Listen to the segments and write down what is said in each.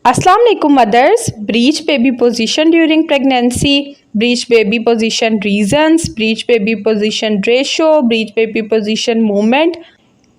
अस्सलाम वालेकुम mothers. Breech baby position during pregnancy, breech baby position reasons, breech baby position ratio, breech baby position movement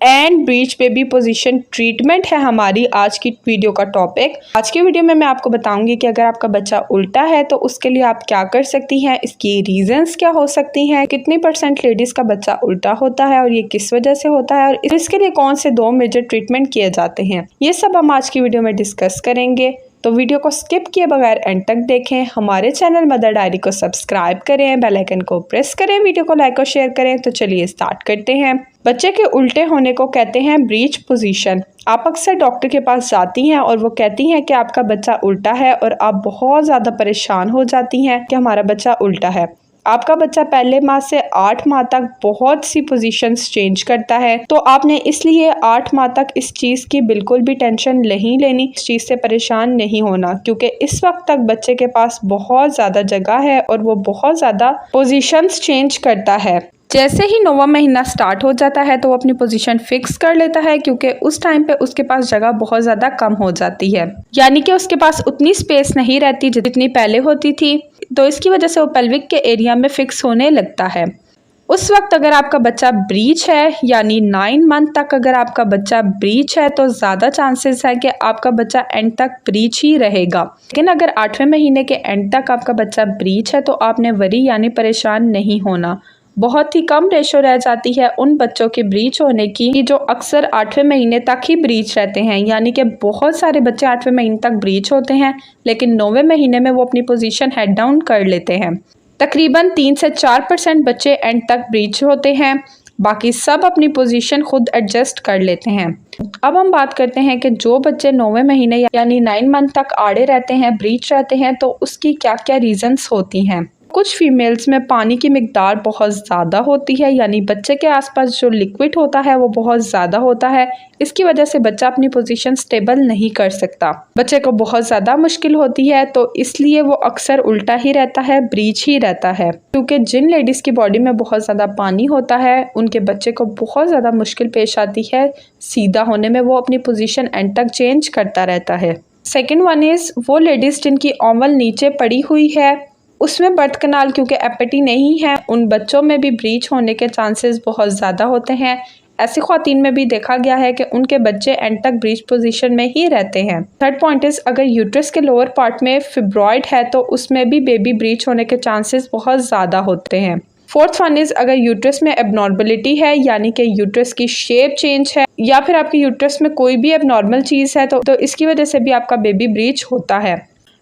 and breech baby position treatment है हमारी आज की video का topic. आज की वीडियो में मैं आपको बताऊंगी कि अगर आपका बच्चा उल्टा है तो उसके लिए आप क्या कर सकती हैं, इसकी रीजंस क्या हो सकती हैं, कितनी % लेडीज़ का बच्चा उल्टा होता है और ये किस वजह से होता है और इसके लिए कौन से 2 मेजर ट्रीटमेंट किए जाते हैं, ये सब हम आज की वीडियो में डिस्कस करेंगे। तो वीडियो को स्किप किए बगैर एंड तक देखें। हमारे चैनल मदर डायरी को सब्सक्राइब करें, बेल आइकन को प्रेस करें, वीडियो को लाइक और शेयर करें। तो चलिए स्टार्ट करते हैं। बच्चे के उल्टे होने को कहते हैं ब्रीच पोजीशन। आप अक्सर डॉक्टर के पास जाती हैं और वो कहती हैं कि आपका बच्चा उल्टा है और आप बहुत ज़्यादा परेशान हो जाती हैं कि हमारा बच्चा उल्टा है। आपका बच्चा पहले माह से 8 माह तक बहुत सी पोजीशंस चेंज करता है, तो आपने इसलिए 8 माह तक इस चीज़ की बिल्कुल भी टेंशन नहीं लेनी, इस चीज़ से परेशान नहीं होना, क्योंकि इस वक्त तक बच्चे के पास बहुत ज़्यादा जगह है और वो बहुत ज़्यादा पोजीशंस चेंज करता है। जैसे ही 9वां महीना स्टार्ट हो जाता है तो वो अपनी पोजीशन फिक्स कर लेता है, क्योंकि उस टाइम पे उसके पास जगह बहुत ज़्यादा कम हो जाती है, यानी कि उसके पास उतनी स्पेस नहीं रहती जितनी पहले होती थी। तो इसकी वजह से वो पेल्विक के एरिया में फिक्स होने लगता है। उस वक्त अगर आपका बच्चा ब्रीच है, यानी 9 मंथ तक अगर आपका बच्चा ब्रीच है तो ज़्यादा चांसेस है कि आपका बच्चा एंड तक ब्रीच ही रहेगा। लेकिन अगर 8वें महीने के एंड तक आपका बच्चा ब्रीच है तो आपने वरी यानी परेशान नहीं होना। बहुत ही कम रेशो रह जाती है उन बच्चों के ब्रीच होने की जो अक्सर 8वें महीने तक ही ब्रीच रहते हैं, यानी कि बहुत सारे बच्चे 8वें महीने तक ब्रीच होते हैं लेकिन 9वें महीने में वो अपनी पोजीशन हेड डाउन कर लेते हैं। तकरीबन 3 से 4% बच्चे एंड तक ब्रीच होते हैं, बाकी सब अपनी पोजीशन खुद एडजस्ट कर लेते हैं। अब हम बात करते हैं कि जो बच्चे 9वें महीने यानी 9 मंथ तक आड़े रहते हैं, ब्रीच रहते हैं, तो उसकी क्या क्या रीजंस होती हैं। कुछ फीमेल्स में पानी की मिकदार बहुत ज़्यादा होती है, यानी बच्चे के आसपास जो लिक्विड होता है वो बहुत ज़्यादा होता है। इसकी वजह से बच्चा अपनी पोजीशन स्टेबल नहीं कर सकता, बच्चे को बहुत ज़्यादा मुश्किल होती है, तो इसलिए वो अक्सर उल्टा ही रहता है, ब्रीच ही रहता है। क्योंकि जिन लेडीज़ की बॉडी में बहुत ज़्यादा पानी होता है उनके बच्चे को बहुत ज़्यादा मुश्किल पेश आती है सीधा होने में, वो अपनी पोजीशन एंड तक चेंज करता रहता है। सेकेंड वन इज़ वो लेडीज़ जिनकी ओवल नीचे पड़ी हुई है, उसमें बर्थ कनाल क्योंकि एपिटी नहीं है, उन बच्चों में भी ब्रीच होने के चांसेस बहुत ज़्यादा होते हैं। ऐसी ख्वातीन में भी देखा गया है कि उनके बच्चे एंड तक ब्रीच पोजीशन में ही रहते हैं। थर्ड पॉइंट इज अगर यूट्रस के लोअर पार्ट में फिब्रॉइड है तो उसमें भी बेबी ब्रीच होने के चांसेस बहुत ज़्यादा होते हैं। फोर्थ वन इज अगर यूट्रस में एबनॉर्मलिटी है, यानी कि यूट्रस की शेप चेंज है या फिर आपके यूट्रस में कोई भी एबनॉर्मल चीज़ है तो इसकी वजह से भी आपका बेबी ब्रीच होता है।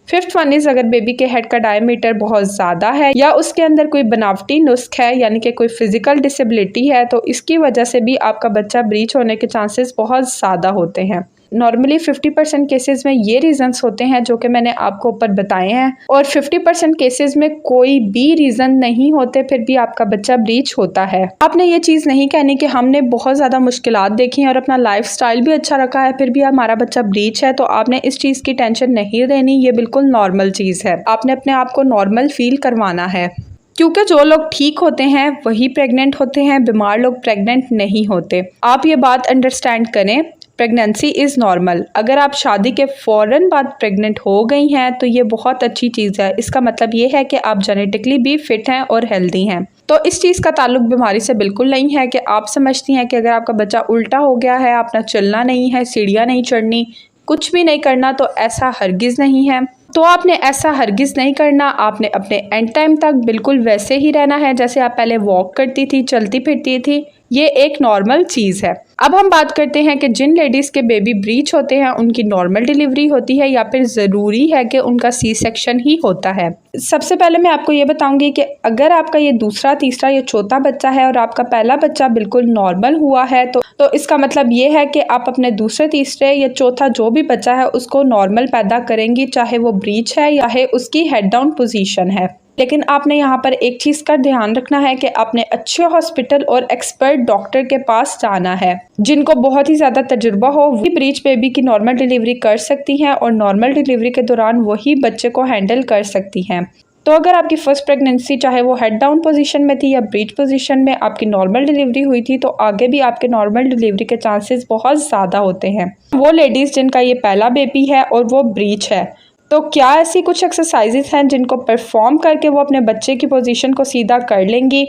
फिफ्थ वन इज अगर बेबी के हेड का डायमीटर बहुत ज़्यादा है या उसके अंदर कोई बनावटी नुस्ख है, यानी कि कोई फिजिकल डिसेबिलिटी है, तो इसकी वजह से भी आपका बच्चा ब्रीच होने के चांसेस बहुत ज़्यादा होते हैं। नॉर्मली 50% केसेस में ये रीजंस होते हैं जो कि मैंने आपको ऊपर बताए हैं, और 50% केसेस में कोई भी रीज़न नहीं होते फिर भी आपका बच्चा ब्रीच होता है। आपने ये चीज़ नहीं कहनी कि हमने बहुत ज़्यादा मुश्किलात देखी हैं और अपना लाइफस्टाइल भी अच्छा रखा है फिर भी हमारा बच्चा ब्रीच है, तो आपने इस चीज़ की टेंशन नहीं लेनी। ये बिल्कुल नॉर्मल चीज़ है, आपने अपने आप को नॉर्मल फील करवाना है, क्योंकि जो लोग ठीक होते हैं वही प्रेग्नेंट होते हैं, बीमार लोग प्रेग्नेंट नहीं होते। आप ये बात अंडरस्टैंड करें, प्रेगनेंसी इज़ नॉर्मल। अगर आप शादी के फ़ौरन बाद प्रेग्नेंट हो गई हैं तो ये बहुत अच्छी चीज़ है, इसका मतलब ये है कि आप जेनेटिकली भी फिट हैं और हेल्दी हैं। तो इस चीज़ का ताल्लुक बीमारी से बिल्कुल नहीं है कि आप समझती हैं कि अगर आपका बच्चा उल्टा हो गया है, आपने चलना नहीं है, सीढ़ियाँ नहीं चढ़नी, कुछ भी नहीं करना, तो ऐसा हरगिज़ नहीं है। तो आपने ऐसा हरगिज़ नहीं करना, आपने अपने एंड टाइम तक बिल्कुल वैसे ही रहना है जैसे आप पहले वॉक करती थी, चलती फिरती थी। ये एक नॉर्मल चीज़ है। अब हम बात करते हैं कि जिन लेडीज़ के बेबी ब्रीच होते हैं उनकी नॉर्मल डिलीवरी होती है या फिर ज़रूरी है कि उनका सी सेक्शन ही होता है। सबसे पहले मैं आपको ये बताऊंगी कि अगर आपका ये दूसरा, तीसरा या चौथा बच्चा है और आपका पहला बच्चा बिल्कुल नॉर्मल हुआ है तो इसका मतलब ये है कि आप अपने दूसरे, तीसरे या चौथा जो भी बच्चा है उसको नॉर्मल पैदा करेंगी, चाहे वो ब्रीच है या उसकी हेड डाउन पोजीशन है। लेकिन आपने यहाँ पर एक चीज़ का ध्यान रखना है कि आपने अच्छे हॉस्पिटल और एक्सपर्ट डॉक्टर के पास जाना है, जिनको बहुत ही ज़्यादा तजुर्बा हो। वही ब्रीच बेबी की नॉर्मल डिलीवरी कर सकती हैं और नॉर्मल डिलीवरी के दौरान वही बच्चे को हैंडल कर सकती हैं। तो अगर आपकी फर्स्ट प्रेगनेंसी चाहे वो हेड डाउन पोजीशन में थी या ब्रीच पोजीशन में आपकी नॉर्मल डिलीवरी हुई थी, तो आगे भी आपके नॉर्मल डिलीवरी के चांसेस बहुत ज़्यादा होते हैं। वो लेडीज़ जिनका ये पहला बेबी है और वो ब्रीच है, तो क्या ऐसी कुछ एक्सरसाइजेस हैं जिनको परफॉर्म करके वो अपने बच्चे की पोजीशन को सीधा कर लेंगी?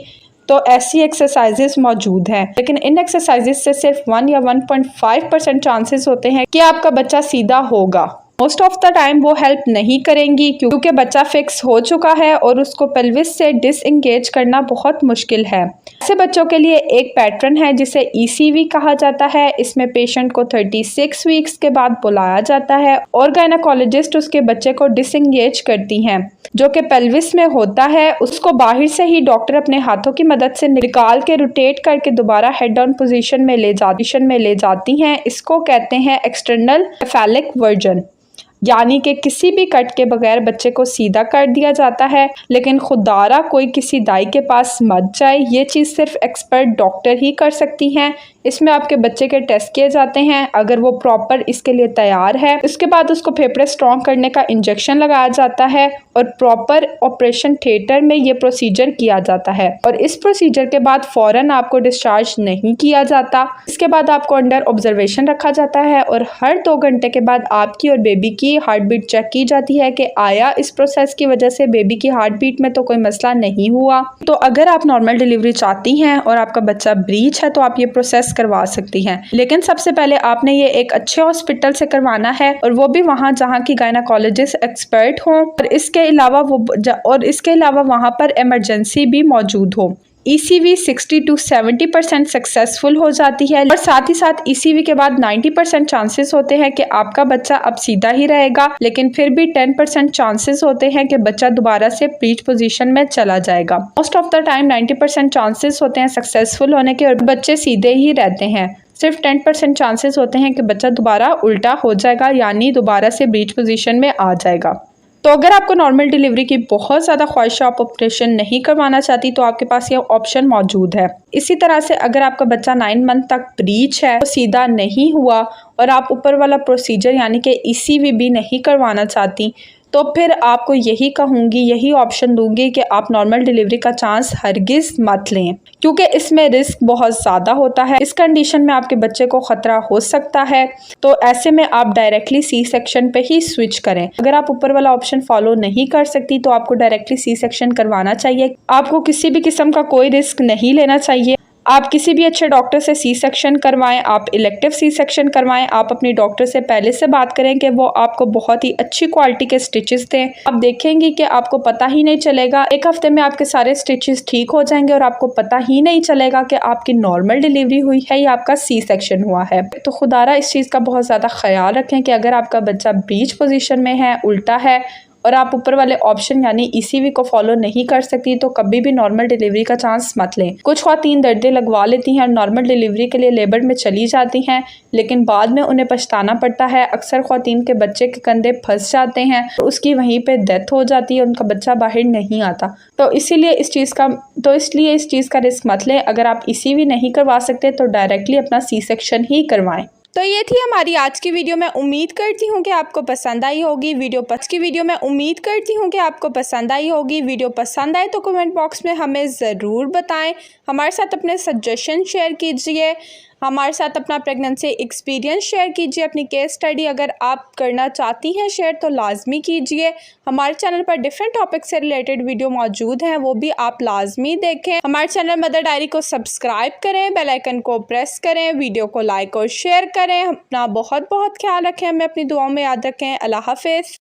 तो ऐसी एक्सरसाइजेस मौजूद हैं, लेकिन इन एक्सरसाइजेस से सिर्फ 1 या 1.5% चांसेस होते हैं कि आपका बच्चा सीधा होगा। मोस्ट ऑफ द टाइम वो हेल्प नहीं करेंगी क्योंकि बच्चा फिक्स हो चुका है और उसको पेल्विस से डिसएंगेज करना बहुत मुश्किल है। ऐसे बच्चों के लिए एक पैटर्न है जिसे ECV कहा जाता है। इसमें पेशेंट को 36 वीक्स के बाद बुलाया जाता है और गायनेकोलॉजिस्ट उसके बच्चे को डिसएंगेज करती हैं, जो कि पेल्विस में होता है। उसको बाहर से ही डॉक्टर अपने हाथों की मदद से निकाल के रोटेट करके दोबारा हेड डाउन पोजीशन में ले जाती हैं। इसको कहते हैं एक्सटर्नल फेफालिक वर्जन, यानी कि किसी भी कट के बगैर बच्चे को सीधा कर दिया जाता है। लेकिन खुदारा कोई किसी दाई के पास मत जाए, ये चीज़ सिर्फ एक्सपर्ट डॉक्टर ही कर सकती हैं। इसमें आपके बच्चे के टेस्ट किए जाते हैं, अगर वो प्रॉपर इसके लिए तैयार है उसके बाद उसको फेफड़े स्ट्रॉन्ग करने का इंजेक्शन लगाया जाता है और प्रॉपर ऑपरेशन थिएटर में ये प्रोसीजर किया जाता है। और इस प्रोसीजर के बाद फ़ौरन आपको डिस्चार्ज नहीं किया जाता। इसके बाद आपको अंडर ऑब्जर्वेशन रखा जाता है और हर 2 घंटे के बाद आपकी और बेबी की हार्ट बीट चेक की जाती है कि आया इस प्रोसेस की वजह से बेबी की हार्ट बीट में तो कोई मसला नहीं हुआ। तो अगर आप नॉर्मल डिलीवरी चाहती हैं और आपका बच्चा ब्रीच है तो आप ये प्रोसेस करवा सकती हैं, लेकिन सबसे पहले आपने ये एक अच्छे हॉस्पिटल से करवाना है और वो भी वहाँ जहाँ की गायनेकोलॉजिस्ट एक्सपर्ट हों और इसके अलावा वहाँ पर इमरजेंसी भी मौजूद हो। ECV 60 to 70% सक्सेसफुल हो जाती है और साथ ही साथ ECV के बाद 90% चांसेस होते हैं कि आपका बच्चा अब सीधा ही रहेगा, लेकिन फिर भी 10% चांसेस होते हैं कि बच्चा दोबारा से ब्रीच पोजीशन में चला जाएगा। Most of the time 90% chances होते हैं सक्सेसफुल होने के और बच्चे सीधे ही रहते हैं। सिर्फ 10% चांसेस होते हैं कि बच्चा दोबारा उल्टा हो जाएगा, यानी दोबारा से ब्रीच पोजीशन में आ जाएगा। तो अगर आपको नॉर्मल डिलीवरी की बहुत ज़्यादा ख्वाहिश है, आप ऑपरेशन नहीं करवाना चाहती, तो आपके पास ये ऑप्शन मौजूद है। इसी तरह से अगर आपका बच्चा 9 मंथ तक ब्रीच है, तो सीधा नहीं हुआ और आप ऊपर वाला प्रोसीजर यानी कि ECV भी नहीं करवाना चाहती, तो फिर आपको यही ऑप्शन दूंगी कि आप नॉर्मल डिलीवरी का चांस हरगिज़ मत लें, क्योंकि इसमें रिस्क बहुत ज़्यादा होता है। इस कंडीशन में आपके बच्चे को ख़तरा हो सकता है, तो ऐसे में आप डायरेक्टली C-सेक्शन पे ही स्विच करें। अगर आप ऊपर वाला ऑप्शन फॉलो नहीं कर सकती तो आपको डायरेक्टली C-सेक्शन करवाना चाहिए। आपको किसी भी किस्म का कोई रिस्क नहीं लेना चाहिए। आप किसी भी अच्छे डॉक्टर से C-सेक्शन करवाएं, आप इलेक्टिव C-सेक्शन करवाएं। आप अपनी डॉक्टर से पहले से बात करें कि वो आपको बहुत ही अच्छी क्वालिटी के स्टिचेस दें। आप देखेंगे कि आपको पता ही नहीं चलेगा, 1 हफ्ते में आपके सारे स्टिचेस ठीक हो जाएंगे और आपको पता ही नहीं चलेगा कि आपकी नॉर्मल डिलीवरी हुई है या आपका C-सेक्शन हुआ है। तो खुदारा इस चीज़ का बहुत ज़्यादा ख्याल रखें कि अगर आपका बच्चा ब्रीच पोजीशन में है, उल्टा है और आप ऊपर वाले ऑप्शन यानी ECV को फॉलो नहीं कर सकती, तो कभी भी नॉर्मल डिलीवरी का चांस मत लें। कुछ ख़वातीन दर्दे लगवा लेती हैं और नॉर्मल डिलीवरी के लिए लेबर में चली जाती हैं, लेकिन बाद में उन्हें पछताना पड़ता है। अक्सर ख़वातीन के बच्चे के कंधे फंस जाते हैं और उसकी वहीं पे डेथ हो जाती है, उनका बच्चा बाहर नहीं आता। तो इसलिए इस चीज़ का रिस्क मत लें। अगर आप ECV नहीं करवा सकते तो डायरेक्टली अपना C-सेक्शन ही करवाएं। तो ये थी हमारी आज की वीडियो। मैं उम्मीद करती हूँ कि आपको पसंद आई होगी। वीडियो पसंद आए तो कमेंट बॉक्स में हमें ज़रूर बताएं। हमारे साथ अपने सजेशन शेयर कीजिए, हमारे साथ अपना प्रेगनेंसी एक्सपीरियंस शेयर कीजिए। अपनी केस स्टडी अगर आप करना चाहती हैं शेयर तो लाजमी कीजिए। हमारे चैनल पर डिफरेंट टॉपिक से रिलेटेड वीडियो मौजूद हैं, वो भी आप लाजमी देखें। हमारे चैनल मदर डायरी को सब्सक्राइब करें, बेल आइकन को प्रेस करें, वीडियो को लाइक और शेयर करें। अपना बहुत बहुत ख्याल रखें, हमें अपनी दुआओं में याद रखें। अल्लाह हाफिज़।